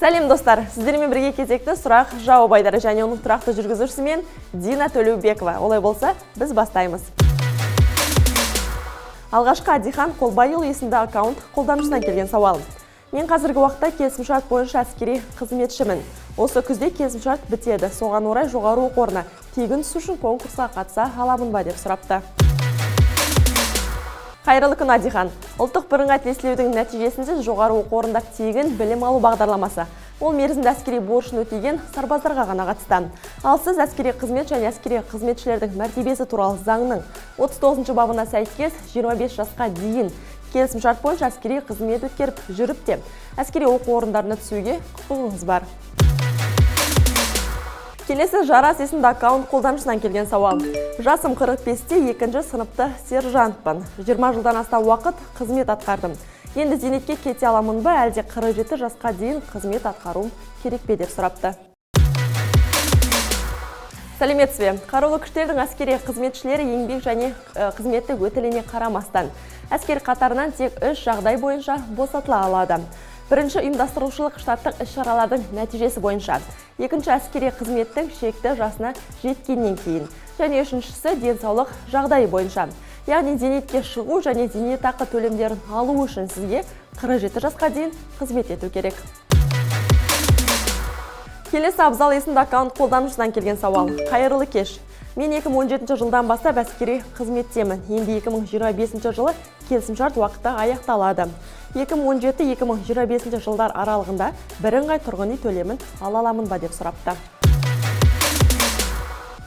Сәлем достар, сіздермен бірге кезекті сұрақ жауап айдары және оның тұрақты жүргізушісімен Дина Төлеубекова. Олай болса, біз бастаймыз. Алғашқы Адихан Қолбайыл есімді аккаунт қолданушысынан келген сауал. Мен қазіргі уақытта келісімшарт бойынша әскери қызметшімін. Осы күзде келісімшарт бітеді. Соған орай жоғары оқу орнына тегін түсу үшін конкурсқа қатыса аламын ба деп сұрапты. Қайырлы күн, Адихан. Ұлттық бірыңғай тестілеудің нәтижесінде жоғары оқу орнында тегін білім алу бағдарламасы. Ол мерзімді әскери борышын өтеген сарбаздарға ғана қатысты. Ал сіз әскери қызмет және әскери қызметшілердің мәртебесі туралы заңның 39 бабына сәйкес 25 жасқа дейін келісімшарт бойынша әскери қызмет өткеріп жүріп те әскери оқу орындарына түсуге құқығыңыз бар. Келесі Жарас есімді аккаунт қолданушысынан келген сауал. Жасым 45-те 2-ші сыныпты сержантпын. 20 жылдан астам уақыт қызмет атқардым. Енді зейнетке кете аламын ба, әлде 47 жасқа дейін қызмет атқаруым керек пе деп сұрапты. Сәлеметсіз бе? Қарулы күштердің әскери қызметшілері еңбек және қызметті өтіліне қарамастан әскери қатарынан тек 3 жағдай бойынша босатыла алады. Бірінші, ұйымдастырушылық штаттық іс-шаралардың нәтижесі бойынша. Екінші, әскери қызметтің шекті жасына жеткеннен кейін. Және үшіншісі, денсаулық жағдайы бойынша. Яғни зейнетке шығу және зейнетақы төлемдерін алу үшін сізге 47 жасқа дейін қызмет ету керек. Келесі Абзал есімді аккаунт қолданушысынан келген сауал. Қайырлы кеш. Мен 2017 жылдан бастап әскери қызметтемін. Енді 2025 жылы келісімшарт уақытта аяқталады. 2017-2025 жылдар аралығында бірыңғай тұрғын үй төлемін ала аламын ба деп сұрапты.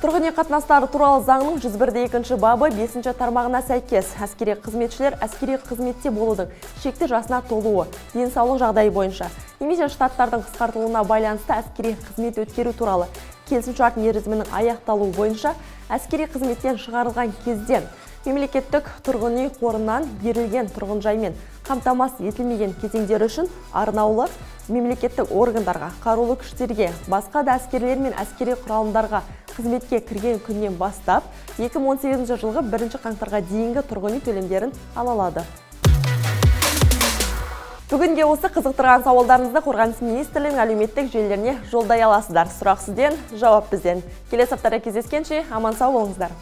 Тұрғын үй қатынастары туралы заңның 101-2 бабы 5 тармағына сәйкес әскери қызметшілер әскери қызметте болудың шекті жасына толуы, денсаулық жағдайы бойынша, немесе штаттардың қысқартылуына байланысты әскери қызмет өткеру туралы келісімшарт мерзімінің аяқталуы бойынша әскери қызметтен шығарылған кезде мемлекеттік тұрғын үй қорынан берілген тұрғын жаймен қамтамасыз етілмеген кезеңдері үшін арнаулы мемлекеттік органдарға, қарулы күштерге, басқа да әскерлер мен әскери құралымдарға қызметке кірген күннен бастап 2018 жылғы 1 қаңтарға дейінгі тұрғын үй төлемдерін ала алады. Бүгінге осы қызықтырған сауалдарыңызды Қорғаныс министрлігінің әлеуметтік желілеріне жолдай аласыздар. Сұрақ сізден, жауап бізден. Келесі аптада кездескенше аман сау болыңыздар.